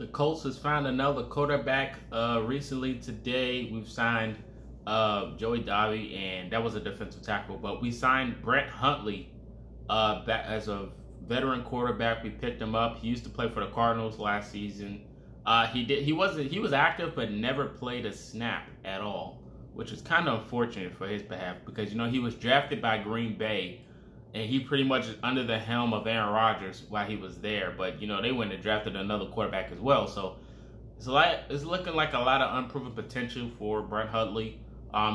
The Colts has found another quarterback recently. Today, we've signed Joey Davi, and that was a defensive tackle. But we signed Brett Hundley back as a veteran quarterback. We picked him up. He used to play for the Cardinals last season. He was active, but never played a snap at all, which is kind of unfortunate for his behalf because he was drafted by Green Bay. And he pretty much is under the helm of Aaron Rodgers while he was there. But, they went and drafted another quarterback as well. So it's looking like a lot of unproven potential for Brett Hundley.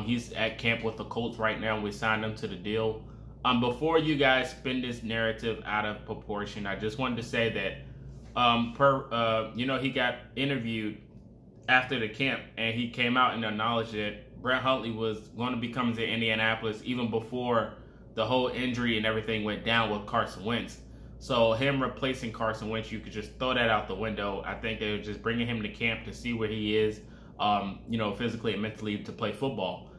He's at camp with the Colts right now. We signed him to the deal. Before you guys spin this narrative out of proportion, I just wanted to say that, he got interviewed after the camp. And he came out and acknowledged that Brett Hundley was going to be coming to Indianapolis even before the whole injury and everything went down with Carson Wentz. So him replacing Carson Wentz, you could just throw that out the window. I think they were just bringing him to camp to see where he is, physically and mentally to play football.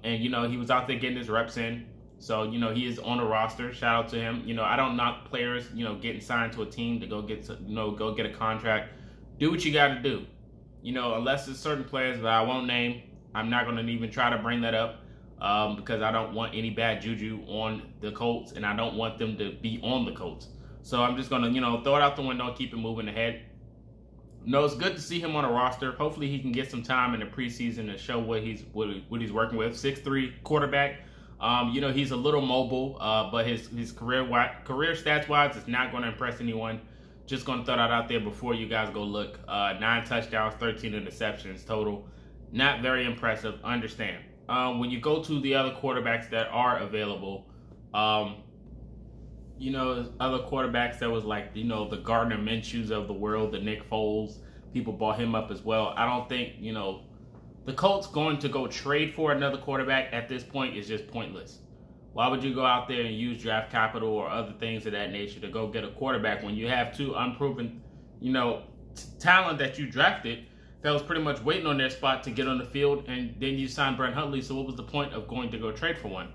He was out there getting his reps in. So, he is on the roster. Shout out to him. I don't knock players, getting signed to a team to go get a contract. Do what you got to do. Unless it's certain players that I won't name, I'm not going to even try to bring that up. Because I don't want any bad juju on the Colts, and I don't want them to be on the Colts. So I'm just going to, throw it out the window and keep it moving ahead. It's good to see him on a roster. Hopefully he can get some time in the preseason to show what he's working with. 6'3" quarterback. He's a little mobile, but his career stats-wise is not going to impress anyone. Just going to throw that out there before you guys go look. 9 touchdowns, 13 interceptions total. Not very impressive. Understand. When you go to the other quarterbacks that are available, other quarterbacks that was like, the Gardner Minshews of the world, the Nick Foles, people bought him up as well. I don't think, the Colts going to go trade for another quarterback at this point is just pointless. Why would you go out there and use draft capital or other things of that nature to go get a quarterback when you have two unproven, talent that you drafted that was pretty much waiting on their spot to get on the field, and then you signed Brett Hundley, so what was the point of going to go trade for one?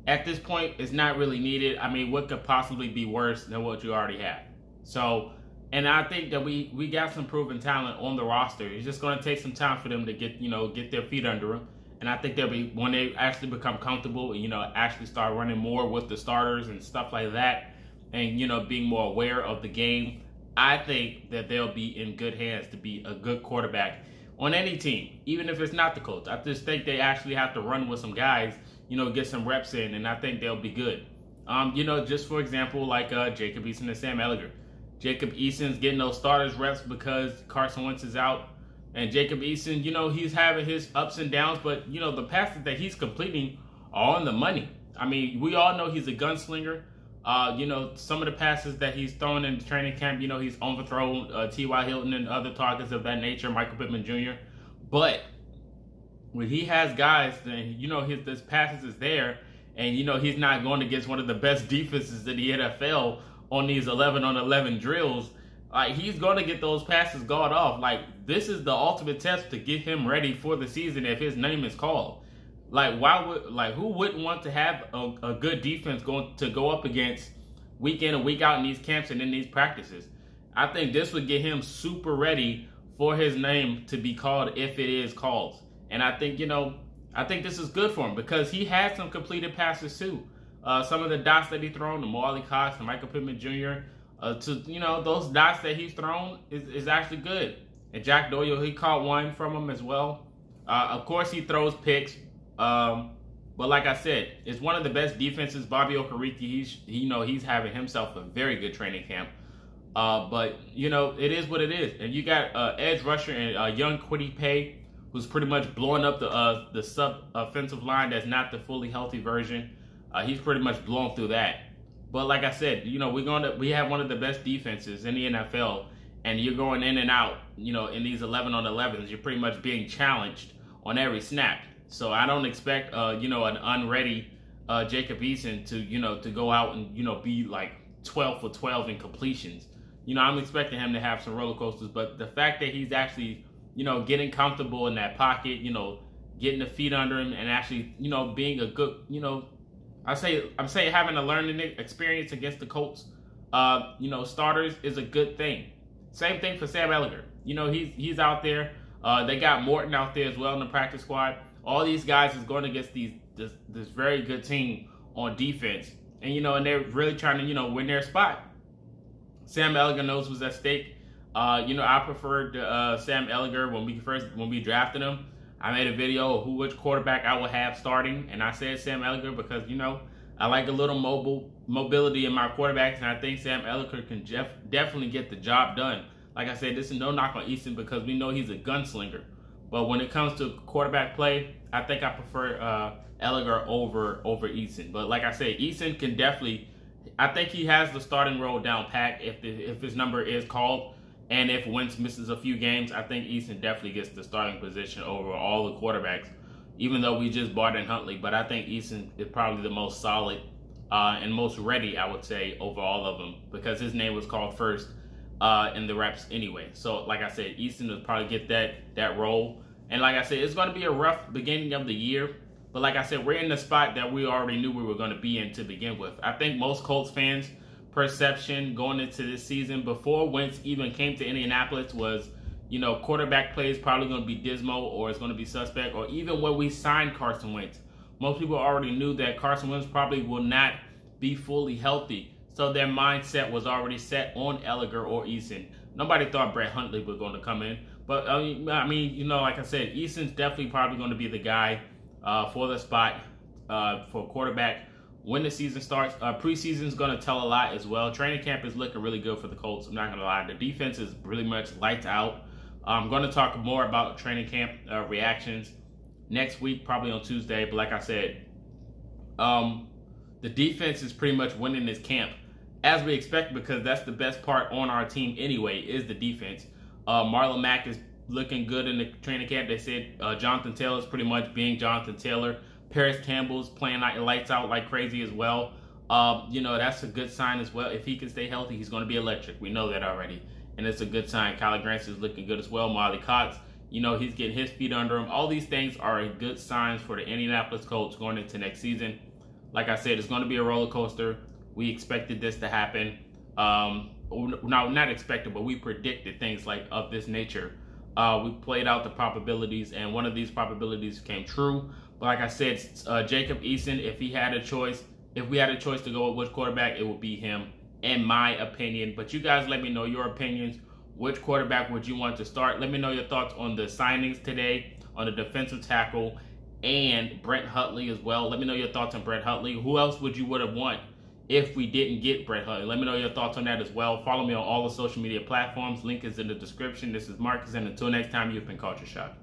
At this point, it's not really needed. I mean, what could possibly be worse than what you already have? So, and I think that we got some proven talent on the roster. It's just going to take some time for them to get their feet under them. And I think they'll be, when they actually become comfortable and, actually start running more with the starters and stuff like that, and, being more aware of the game, I think that they'll be in good hands to be a good quarterback on any team, even if it's not the Colts. I just think they actually have to run with some guys, get some reps in, and I think they'll be good. Just for example, like Jacob Eason and Sam Ehlinger. Jacob Eason's getting those starters reps because Carson Wentz is out. And Jacob Eason, he's having his ups and downs, but, the passes that he's completing are on the money. I mean, we all know he's a gunslinger. Some of the passes that he's thrown in the training camp, he's overthrown T.Y. Hilton and other targets of that nature, Michael Pittman Jr. But when he has guys, then, his passes is there, and, he's not going against one of the best defenses in the NFL on these 11-on-11 drills. Like, he's going to get those passes guard off. Like, this is the ultimate test to get him ready for the season if his name is called. Who wouldn't want to have a good defense going to go up against week in and week out in these camps and in these practices? I think this would get him super ready for his name to be called if it is called. And I think, this is good for him because he had some completed passes too. Some of the dots that he thrown, the Marley Cox and Michael Pittman Jr., those dots that he's thrown is actually good. And Jack Doyle, he caught one from him as well. Of course, he throws picks. But like I said, it's one of the best defenses. Bobby Okereke, he's having himself a very good training camp. But it is what it is. And you got edge rusher and young Kwity Paye, who's pretty much blowing up the sub offensive line. That's not the fully healthy version. He's pretty much blown through that. But like I said, we have one of the best defenses in the NFL, and you're going in and out. In these 11-on-11s, you're pretty much being challenged on every snap. So I don't expect, an unready Jacob Eason to go out and, be like 12 for 12 in completions. I'm expecting him to have some roller coasters. But the fact that he's actually, getting comfortable in that pocket, getting the feet under him and actually, being a good, I'm saying having a learning experience against the Colts, starters is a good thing. Same thing for Sam Ehlinger. You know, he's out there. They got Morton out there as well in the practice squad. All these guys is going against this very good team on defense. And, you know, and they're really trying to, you know, win their spot. Sam Ehlinger knows what's at stake. You know, I preferred Sam Ehlinger when we drafted him. I made a video of which quarterback I would have starting, and I said Sam Ehlinger because, you know, I like a little mobility in my quarterbacks, and I think Sam Ehlinger can definitely get the job done. Like I said, this is no knock on Eason because we know he's a gunslinger. But when it comes to quarterback play, I think I prefer Ehlinger over Eason. But like I said, Eason can definitely, I think he has the starting role down pat if his number is called. And if Wentz misses a few games, I think Eason definitely gets the starting position over all the quarterbacks, even though we just brought in Hundley. But I think Eason is probably the most solid and most ready, I would say, over all of them because his name was called first in the reps anyway. So, like I said, Eason will probably get that role. And like I said, it's going to be a rough beginning of the year. But like I said, we're in the spot that we already knew we were going to be in to begin with. I think most Colts fans' perception going into this season before Wentz even came to Indianapolis was, you know, quarterback play is probably going to be dismal or it's going to be suspect, or even when we signed Carson Wentz. Most people already knew that Carson Wentz probably will not be fully healthy. So their mindset was already set on Ehlinger or Eason. Nobody thought Brett Hundley was going to come in. But, I mean, you know, like I said, Eason's definitely probably going to be the guy for the spot for quarterback when the season starts. Preseason is going to tell a lot as well. Training camp is looking really good for the Colts. I'm not going to lie. The defense is really much lights out. I'm going to talk more about training camp reactions next week, probably on Tuesday. But like I said, the defense is pretty much winning this camp as we expect because that's the best part on our team anyway is the defense. Marlon Mack is looking good in the training camp. They said Jonathan Taylor is pretty much being Jonathan Taylor. Paris Campbell's playing lights out like crazy as well. You know, that's a good sign as well. If he can stay healthy, he's going to be electric. We know that already. And it's a good sign. Kyler Granson is looking good as well. Molly Cox, you know, he's getting his feet under him. All these things are good signs for the Indianapolis Colts going into next season. Like I said, it's going to be a roller coaster. We expected this to happen. No, not expected, but we predicted things like of this nature. We played out the probabilities, and one of these probabilities came true. But like I said, Jacob Eason, if we had a choice to go with which quarterback, it would be him, in my opinion. But you guys let me know your opinions. Which quarterback would you want to start? Let me know your thoughts on the signings today, on the defensive tackle, and Brett Hundley as well. Let me know your thoughts on Brett Hundley. Who else would you have want if we didn't get Brett Hundley? Let me know your thoughts on that as well. Follow me on all the social media platforms. Link is in the description. This is Marcus, and until next time, you've been Culture Shock.